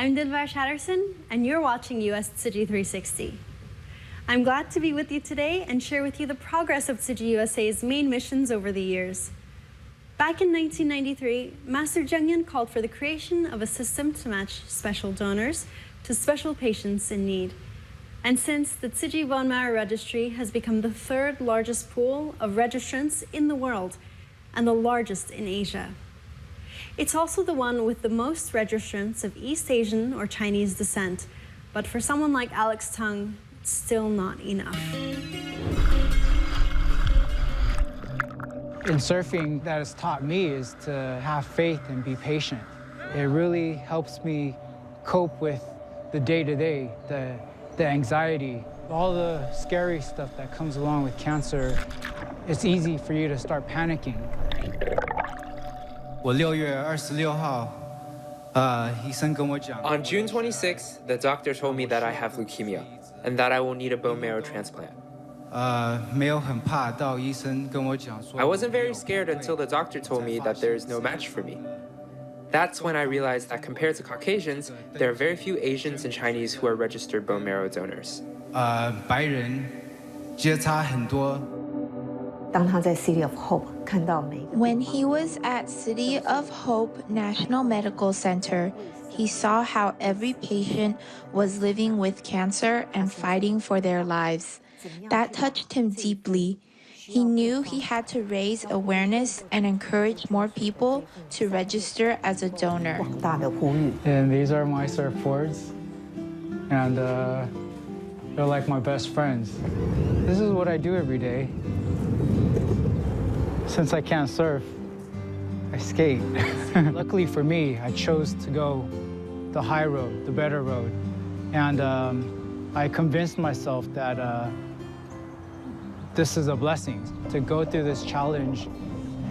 I'm Dilbar Shatterson, and you're watching US Tzu Chi 360. I'm glad to be with you today and share with you the progress of Tzu Chi USA's main missions over the years. Back in 1993, Master Zheng called for the creation of a system to match special donors to special patients in need. And since the Tzu Chi bone marrow registry has become the third largest pool of registrants in the world and the largest in Asia. It's also the one with the most registrants of East Asian or Chinese descent, but for someone like Alex Tung, it's still not enough. In surfing, that has taught me is to have faith and be patient. It really helps me cope with the day-to-day, the anxiety, all the scary stuff that comes along with cancer. It's easy for you to start panicking. 我6月26号，医生跟我讲。On June 26th, the doctor told me that I have leukemia and that I will need a bone marrow transplant. 没有很怕到医生跟我讲说。I wasn't very scared until the doctor told me that there is no match for me. That's when I realized that compared to Caucasians, there are very few Asians and Chinese who are registered bone marrow donors. 白人接差很多。 当他在 City of Hope 看到每个 When he was at City of Hope National Medical Center, he saw how every patient was living with cancer and fighting for their lives. That touched him deeply. He knew he had to raise awareness and encourage more people to register as a donor. 广大的呼吁。 And these are my surfboards, and they're like my best friends. This is what I do every day. Since I can't surf, I skate. Luckily for me, I chose to go the high road, the better road. And I convinced myself that this is a blessing to go through this challenge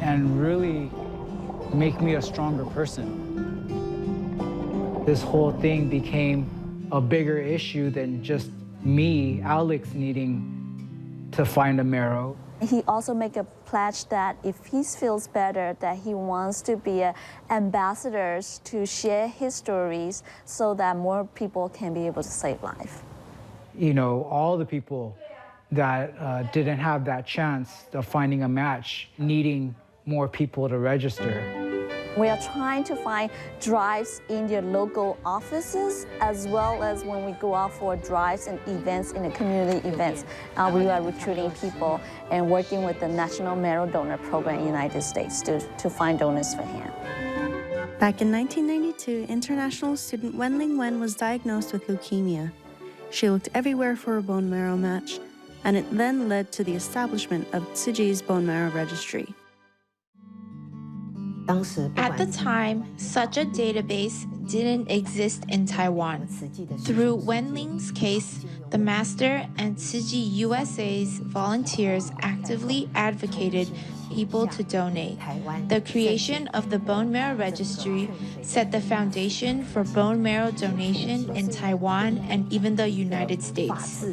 and really make me a stronger person. This whole thing became a bigger issue than just me, Alex, needing to find a marrow. He also made a pledge that if he feels better, that he wants to be ambassadors to share his stories so that more people can be able to save life. You know, all the people that didn't have that chance of finding a match, needing more people to register. We are trying to find drives in your local offices, as well as when we go out for drives and events in the community events. We are recruiting people and working with the National Marrow Donor Program in the United States to find donors for him. Back in 1992, international student Wenling Wen was diagnosed with leukemia. She looked everywhere for a bone marrow match, and it then led to the establishment of Tzu Chi's bone marrow registry. At the time, such a database didn't exist in Taiwan. Through Wenling's case, the Master and Tzu Chi USA's volunteers actively advocated people to donate. The creation of the bone marrow registry set the foundation for bone marrow donation in Taiwan and even the United States.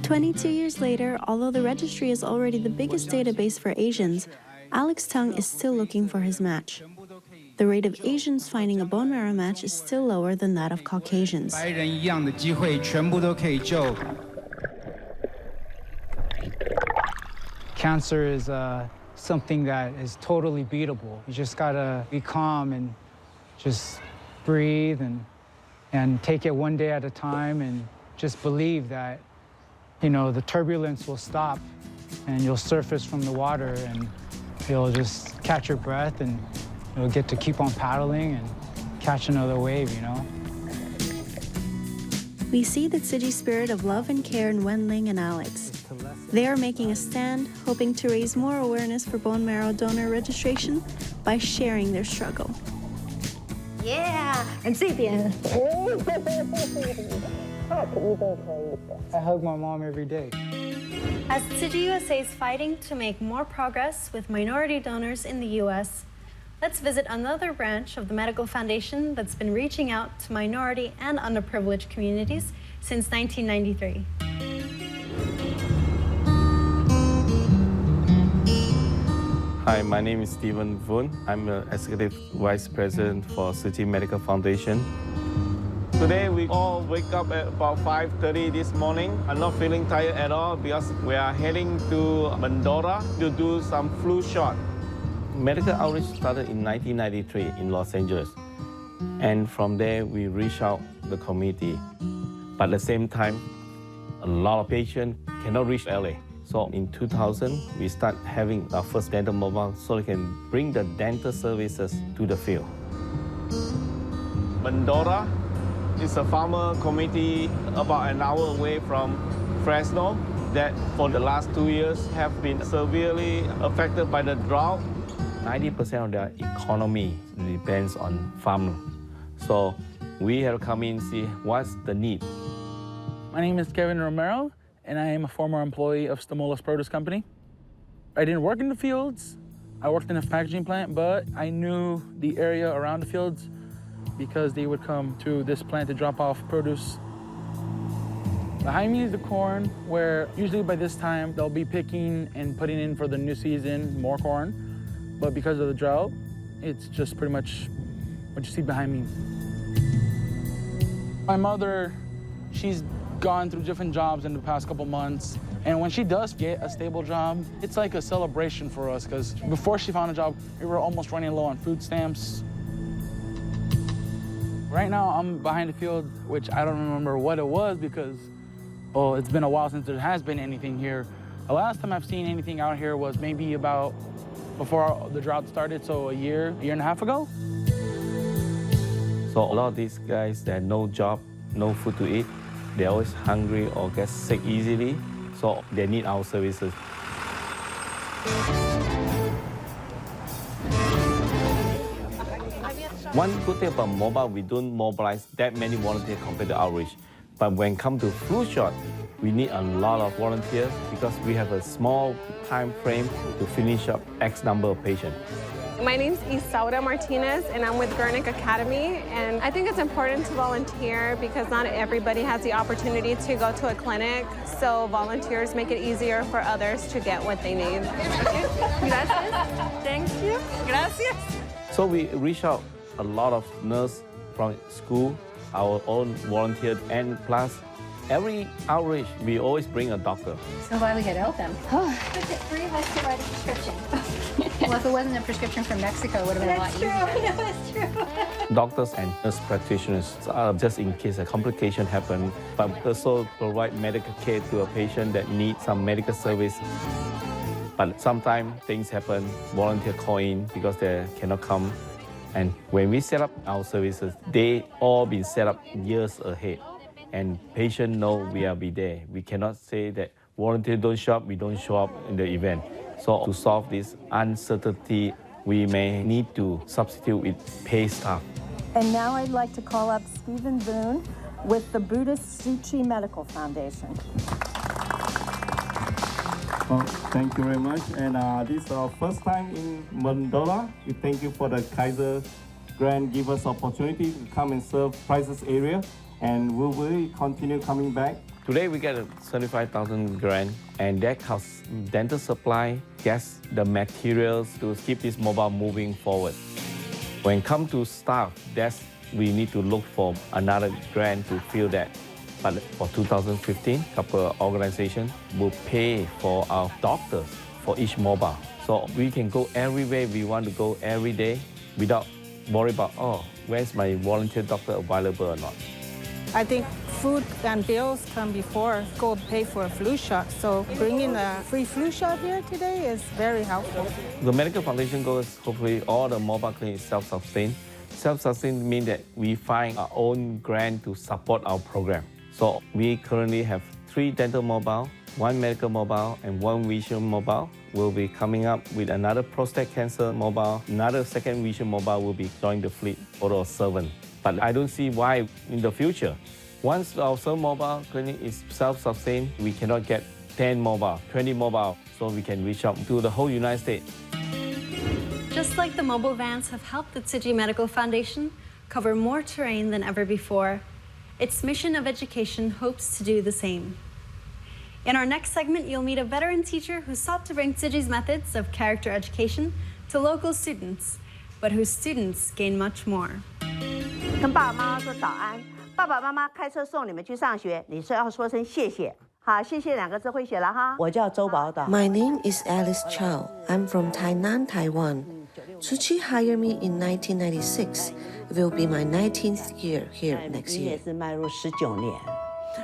22 years later, although the registry is already the biggest database for Asians, Alex Tung is still looking for his match. The rate of Asians finding a bone marrow match is still lower than that of Caucasians. 白人一样的机会全部都可以救。 Cancer is something that is totally beatable. You just gotta be calm and just breathe and take it one day at a time and just believe that, you know, the turbulence will stop and you'll surface from the water and you'll just catch your breath and you'll get to keep on paddling and catch another wave, you know? We see the Tzu Chi spirit of love and care in Wenling and Alex. They are making a stand, hoping to raise more awareness for bone marrow donor registration by sharing their struggle. Yeah, and 这边 I hug my mom every day. As Tzu Chi USA is fighting to make more progress with minority donors in the U.S., let's visit another branch of the Medical Foundation that's been reaching out to minority and underprivileged communities since 1993. Hi, my name is Stephen Vun. I'm the Executive Vice President for Tzu Chi Medical Foundation. Today we all wake up at about 5:30 this morning. I'm not feeling tired at all because we are heading to Mandora to do some flu shot. Medical outreach started in 1993 in Los Angeles. And from there we reach out the community. But at the same time, a lot of patients cannot reach LA. So in 2000, we start having our first dental mobile so we can bring the dental services to the field. Mandora is a farmer community about an hour away from Fresno that for the last 2 years have been severely affected by the drought. 90% of their economy depends on farming. So we have to come in and see what's the need. My name is Kevin Romero, and I am a former employee of Stimulus Produce Company. I didn't work in the fields. I worked in a packaging plant, but I knew the area around the fields because they would come to this plant to drop off produce. Behind me is the corn, where usually by this time they'll be picking and putting in for the new season more corn. But because of the drought, it's just pretty much what you see behind me. My mother, she's gone through different jobs in the past couple months. And when she does get a stable job, it's like a celebration for us because before she found a job, we were almost running low on food stamps. Right now, I'm behind the field, which I don't remember what it was because, well, it's been a while since there has been anything here. The last time I've seen anything out here was maybe about before the drought started, so a year and a half ago. So a lot of these guys, they had no job, no food to eat. They're always hungry or get sick easily, so they need our services. One good thing about mobile, we don't mobilize that many volunteers compared to outreach. But when it comes to flu shot, we need a lot of volunteers because we have a small time frame to finish up X number of patients. My name's Isaura Martinez, and I'm with Gurnick Academy. And I think it's important to volunteer because not everybody has the opportunity to go to a clinic. So volunteers make it easier for others to get what they need. Gracias. Thank you. Gracias. So we reach out a lot of nurses from school, our own volunteers, and plus every outreach, we always bring a doctor. So glad we could help them. Is it free of us to write a prescription? Well, if it wasn't a prescription from Mexico, it would have been a lot easier. That's true. Doctors and nurse practitioners are just in case a complication happens, but also provide medical care to a patient that needs some medical service. But sometimes things happen, volunteers call in because they cannot come. And when we set up our services, they all been set up years ahead. And patients know we will be there. We cannot say that volunteers don't show up, we don't show up in the event. So to solve this uncertainty, we may need to substitute with paid staff. And now I'd like to call up Stephen Boone with the Buddhist Tzu Chi Medical Foundation. Well, thank you very much. And this is our first time in Mandora. We thank you for the Kaiser grant, give us opportunity to come and serve crisis area. And we will continue coming back. Today we get a 35,000 grant, and that costs dental supply, gas, the materials to keep this mobile moving forward. When it comes to staff, we need to look for another grant to fill that. But for 2015, a couple of organizations will pay for our doctors for each mobile. So we can go everywhere we want to go every day without worry about, where's my volunteer doctor available or not. I think food and bills come before go pay for a flu shot. So bringing a free flu shot here today is very helpful. The Medical Foundation goes, hopefully all the mobile clinics self-sustained. Self-sustained means that we find our own grant to support our program. So we currently have 3 dental mobile, 1 medical mobile, and 1 vision mobile. We'll be coming up with another prostate cancer mobile. Another second vision mobile will be joining the fleet, total of 7. But I don't see why in the future, once our mobile clinic is self-sustained, we cannot get 10 mobile, 20 mobile, so we can reach out to the whole United States. Just like the mobile vans have helped the Tzu Chi Medical Foundation cover more terrain than ever before, its mission of education hopes to do the same. In our next segment, you'll meet a veteran teacher who sought to bring Tzu Chi's methods of character education to local students, but whose students gain much more. 跟爸爸妈妈说早安，爸爸妈妈开车送你们去上学，你是要说声谢谢。好，谢谢两个字会写了哈。我叫周宝岛。My name is Alice Chow. I'm from Tainan, Taiwan. Tzu Chi hired me in 1996. It will be my 19th year here next year. 也是迈入19年。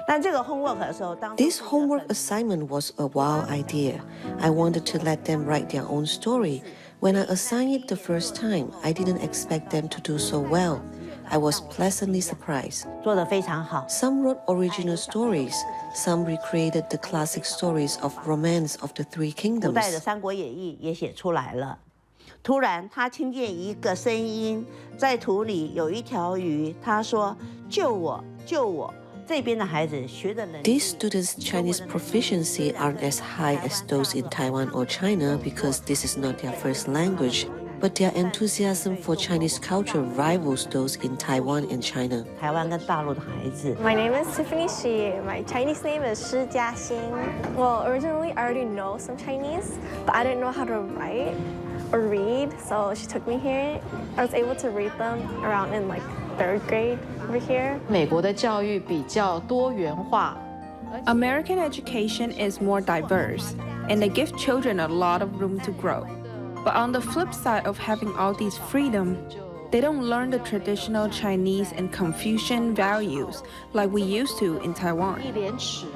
但这个 homework 的时候，当 This homework assignment was a wild idea. I wanted to let them write their own story. When I assigned it the first time, I didn't expect them to do so well. I was pleasantly surprised. 做得非常好。 Some wrote original stories. Some recreated the classic stories of romance of the Three 古代的 Kingdoms. 《三国演义》也写出来了。突然，他听见一个声音，在土里有一条鱼。他说：“救我，救我！”这边的孩子学的能力。 These students' Chinese proficiency aren't as high as those in Taiwan or China because this is not their first language, but their enthusiasm for Chinese culture rivals those in Taiwan and China. 台湾跟大陆的孩子。 My name is Tiffany Shi. My Chinese name is Shi Jiaxing. Well, originally I already know some Chinese, but I didn't know how to write or read, so she took me here. I was able to read them around in like 3rd grade over here. 美国的教育比较多元化。 American education is more diverse, and they give children a lot of room to grow. But on the flip side of having all these freedom, they don't learn the traditional Chinese and Confucian values like we used to in Taiwan.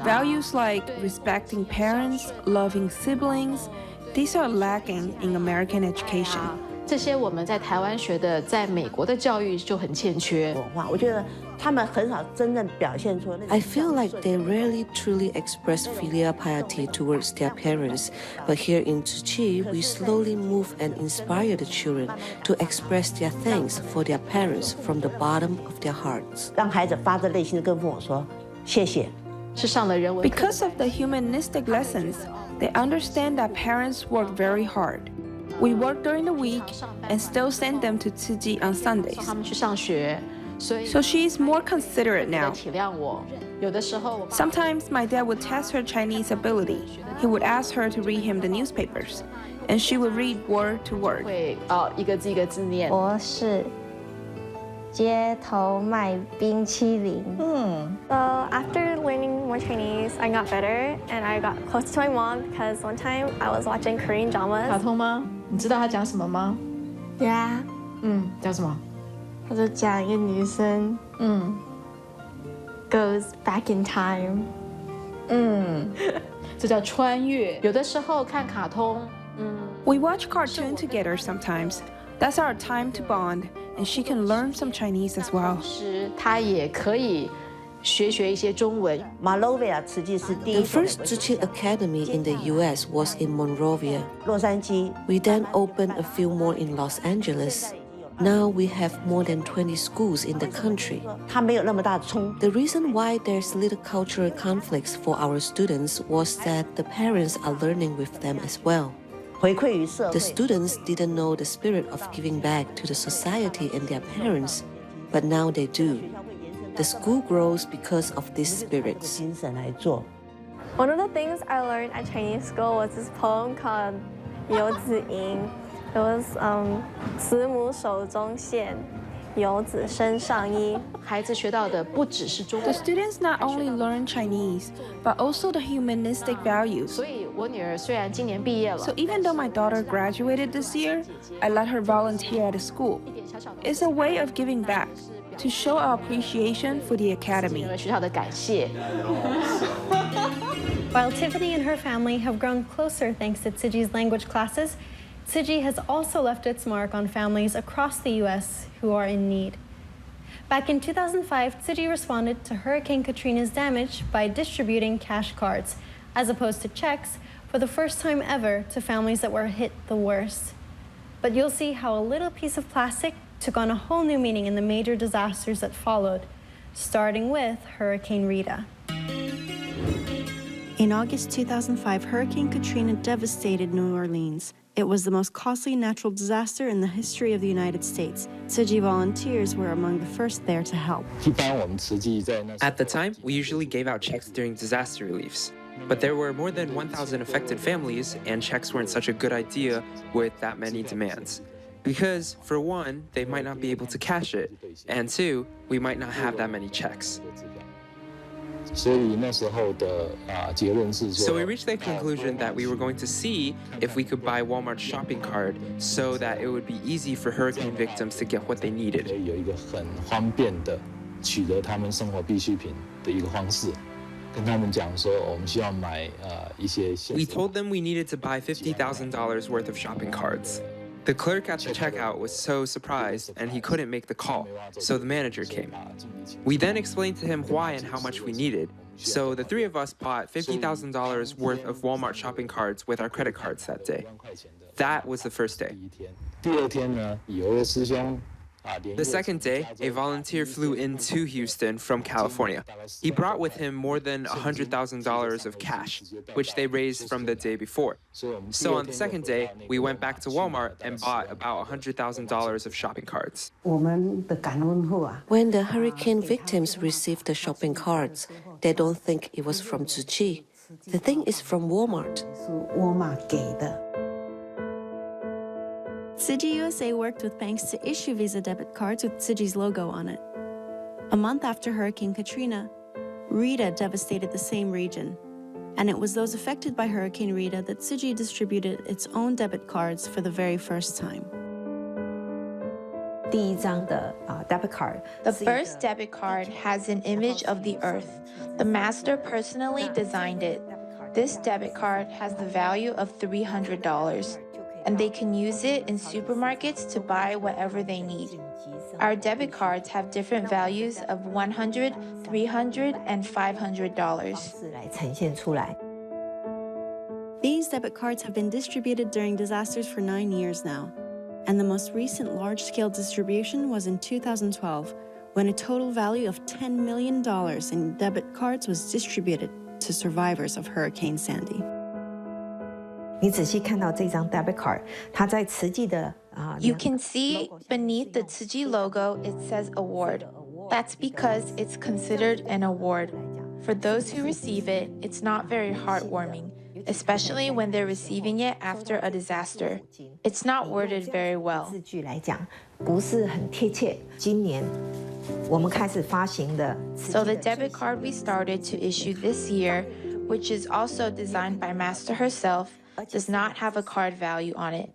Values like respecting parents, loving siblings, these are lacking in American education. 这些我们在台湾学的，在美国的教育就很欠缺。我觉得他们很少真正表现出。 I feel like they rarely truly express filial piety towards their parents, but here in Tzu Chi, we slowly move and inspire the children to express their thanks for their parents from the bottom of their hearts. 让孩子发自内心的跟父母说谢谢。 是上了人文。 Because of the humanistic lessons, they understand that parents work very hard. We work during the week and still send them to Tzu Chi on Sundays. 他们去上学，所以 So she is more considerate now. 体谅我。有的时候， Sometimes my dad would test her Chinese ability. He would ask her to read him the newspapers, and she would read word to word. 会一个字一个字念。我是街头卖冰淇淋。So after learning more Chinese, I got better and I got close to my mom because one time I was watching Korean dramas. 卡通吗？你知道他讲什么吗？ Yeah. 讲什么？他就讲一个女生，goes back in time. 这叫穿越。有的时候看卡通， We watch cartoon together sometimes. That's our time to bond, and she can learn some Chinese as well. 是她也可以学一些中文。 Monrovia 慈济是第 The 一所 first Tzu Chi Academy in the US was in Monrovia. 洛杉矶。 We then opened a few more in Los Angeles. Now we have more than 20 schools in the country. 它没有那么大的冲。 The reason why there's little cultural conflicts for our students was that the parents are learning with them as well. 回馈于社 The 会。 students didn't know the spirit of giving back to the society and their parents, but now they do. The school grows because of these spirits. 精神来做。 One of the things I learned at Chinese school was this poem called 游子吟. It was 慈母手中线，游子身上衣。孩子学到的不只是中 The 文。 students not only learn Chinese, but also the humanistic values. 所以我女儿虽然今年毕业了 So even though my daughter graduated this year, I let her volunteer at a school. It's a way of giving back, to show our appreciation for the academy. 学校的感谢。 While Tiffany and her family have grown closer thanks to Tzu Chi's language classes, Tzu Chi has also left its mark on families across the U.S. who are in need. Back in 2005, Tzu Chi responded to Hurricane Katrina's damage by distributing cash cards, as opposed to checks, for the first time ever to families that were hit the worst. But you'll see how a little piece of plastic took on a whole new meaning in the major disasters that followed, starting with Hurricane Rita. In August 2005, Hurricane Katrina devastated New Orleans. It was the most costly natural disaster in the history of the United States. Tzu Chi volunteers were among the first there to help. At the time, we usually gave out checks during disaster reliefs. But there were more than 1,000 affected families, and checks weren't such a good idea with that many demands. Because, for one, they might not be able to cash it, and two, we might not have that many checks. So we reached the conclusion that we were going to see if we could buy Walmart's shopping cart so that it would be easy for hurricane victims to get what they needed. We told them we needed to buy $50,000 worth of shopping carts. The clerk at the checkout was so surprised, and he couldn't make the call, so the manager came. We then explained to him why and how much we needed, so the three of us bought $50,000 worth of Walmart shopping carts with our credit cards that day. That was the first day. The second day, a volunteer flew into Houston from California. He brought with him more than $100,000 of cash, which they raised from the day before. So on the second day, we went back to Walmart and bought about $100,000 of shopping carts. When the hurricane victims receive the shopping carts, they don't think it was from Tzu Chi. They think it's from Walmart. Tzu Chi USA worked with banks to issue Visa debit cards with Tzu Chi's logo on it. A month after Hurricane Katrina, Rita devastated the same region, and it was those affected by Hurricane Rita that Tzu Chi distributed its own debit cards for the very first time. The first debit card has an image of the earth. The master personally designed it. This debit card has the value of $300. And they can use it in supermarkets to buy whatever they need. Our debit cards have different values of $100, $300, and $500. These debit cards have been distributed during disasters for 9 years now, and the most recent large-scale distribution was in 2012, when a total value of $10 million in debit cards was distributed to survivors of Hurricane Sandy. You can see beneath the Tzu Chi logo, it says award. That's because it's considered an award. For those who receive it, it's not very heartwarming, especially when they're receiving it after a disaster. It's not worded very well. So the debit card we started to issue this year, which is also designed by Master herself, does not have a card value on it.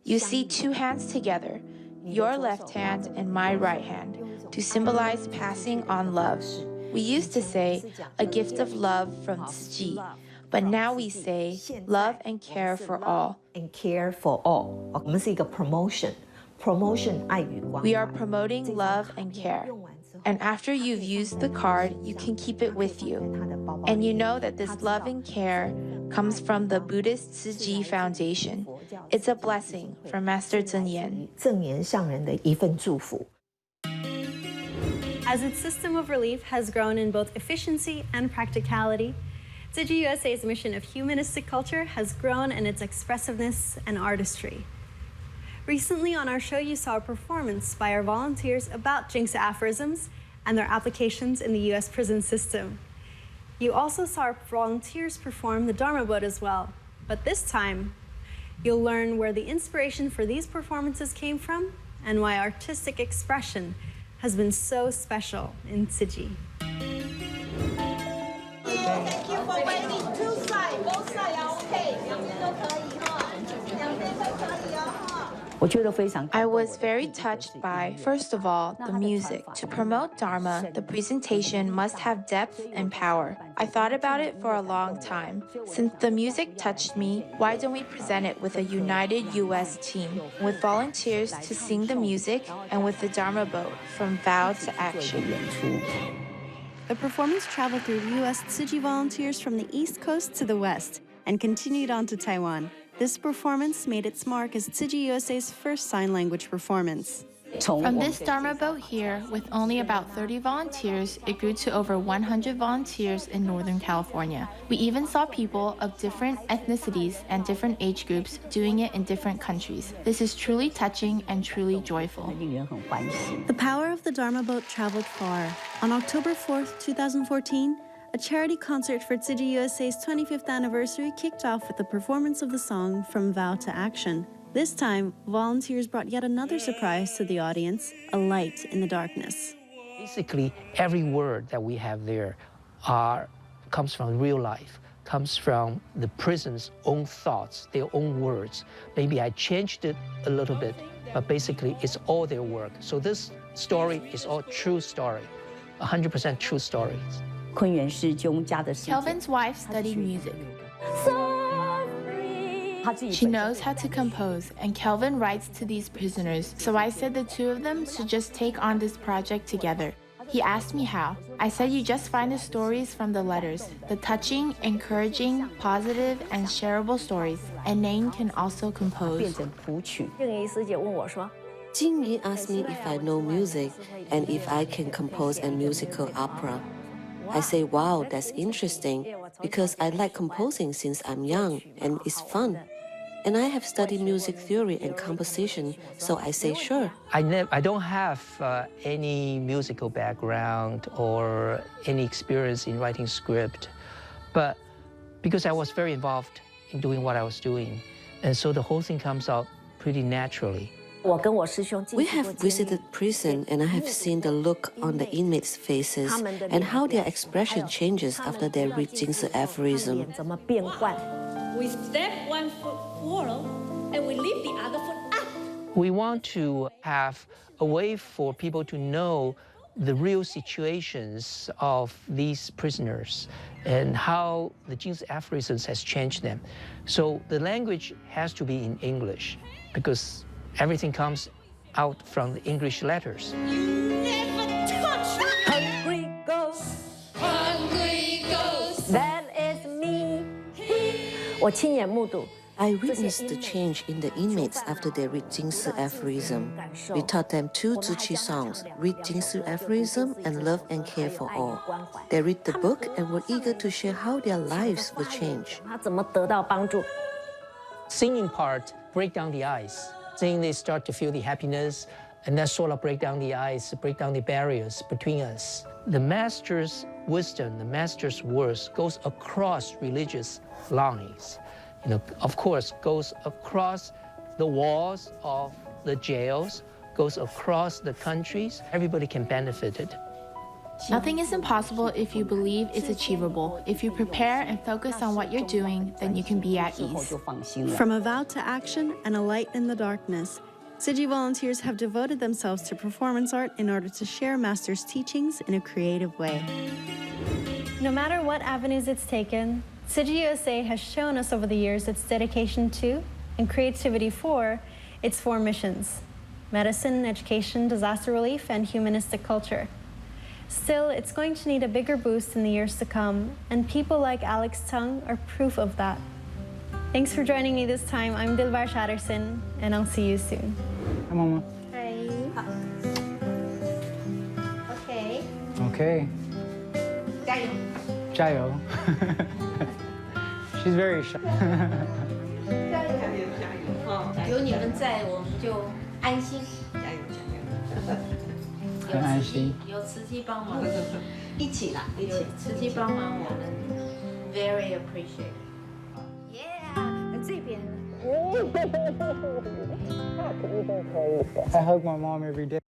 You see two hands together, your left hand and my right hand, to symbolize passing on love. We used to say, a gift of love from Tzu Chi, but now we say, love and care for all. And care for all. We are promoting love and care. And after you've used the card, you can keep it with you. And you know that this love and care comes from the Buddhist Tzu Chi Foundation. It's a blessing from Master Zhen Yan. As its system of relief has grown in both efficiency and practicality, Tzu Chi USA's mission of humanistic culture has grown in its expressiveness and artistry. Recently on our show, you saw a performance by our volunteers about Jingsa aphorisms and their applications in the U.S. prison system. You also saw our volunteers perform the Dharma boat as well, but this time, you'll learn where the inspiration for these performances came from and why artistic expression has been so special in Tzu Chi. Thank you for waiting. Two sides, both sides are okay. I was very touched by, first of all, the music. To promote Dharma, the presentation must have depth and power. I thought about it for a long time. Since the music touched me, why don't we present it with a united U.S. team, with volunteers to sing the music and with the Dharma boat from vow to action. The performance traveled through U.S. Tzu Chi volunteers from the East Coast to the West and continued on to Taiwan. This performance made its mark as Tzu Chi USA's first sign language performance. From this Dharma boat here, with only about 30 volunteers, it grew to over 100 volunteers in Northern California. We even saw people of different ethnicities and different age groups doing it in different countries. This is truly touching and truly joyful. The power of the Dharma boat traveled far. On October 4th, 2014, a charity concert for Tzu Chi USA's 25th anniversary kicked off with the performance of the song From Vow to Action. This time, volunteers brought yet another surprise to the audience, a light in the darkness. Basically, every word that we have there comes from real life, comes from the prison's own thoughts, their own words. Maybe I changed it a little bit, but basically it's all their work. So this story is all true story, 100% true stories. Kelvin's wife studied music. She knows how to compose, and Kelvin writes to these prisoners, so I said the two of them should just take on this project together. He asked me how. I said you just find the stories from the letters, the touching, encouraging, positive, and shareable stories, and Nain can also compose. Jingyi asked me if I know music and if I can compose a musical opera. I say, wow, that's interesting, because I like composing since I'm young, and it's fun. And I have studied music theory and composition, so I say, sure. I don't have any musical background or any experience in writing script, but because I was very involved in doing what I was doing, and so the whole thing comes out pretty naturally. We have visited prison, and I have seen the look on the inmates' faces and how their expression changes after they read Jing's aphorism. We step one foot forward and we lift the other foot up. We want to have a way for people to know the real situations of these prisoners and how the Jing's aphorisms has changed them. So the language has to be in English because everything comes out from the English letters. You never touch me. Hungry ghost. Hungry ghost. That is me. 我亲眼目睹 I witnessed the change in the inmates after they read Jing's aphorism. We taught them two Tzu Chi songs, Read Jing's aphorism and Love and Care for All. They read the book and were eager to share how their lives will change. Singing part, break down the ice. Singing, they start to feel the happiness, and that sort of break down the ice, break down the barriers between us. The master's wisdom, the master's words goes across religious lines. Of course, goes across the walls of the jails, goes across the countries. Everybody can benefit it. Nothing is impossible if you believe it's achievable. If you prepare and focus on what you're doing, then you can be at ease. From a vow to action and a light in the darkness, Tzu Chi volunteers have devoted themselves to performance art in order to share Master's teachings in a creative way. No matter what avenues it's taken, Tzu Chi USA has shown us over the years its dedication to and creativity for its four missions: medicine, education, disaster relief, and humanistic culture. Still, it's going to need a bigger boost in the years to come, and people like Alex Tung are proof of that. Thanks for joining me this time. I'm Dilbar Shatterson, and I'll see you soon. Hi, Mama. Hi. Okay. Okay. 加油. 加油. She's very shy. 有你们在，我们就安心。加油加油！很安心。有慈济帮忙，一起啦，一起。慈济帮忙，我们 very appreciate. Yeah， 这边。I hug my mom every day.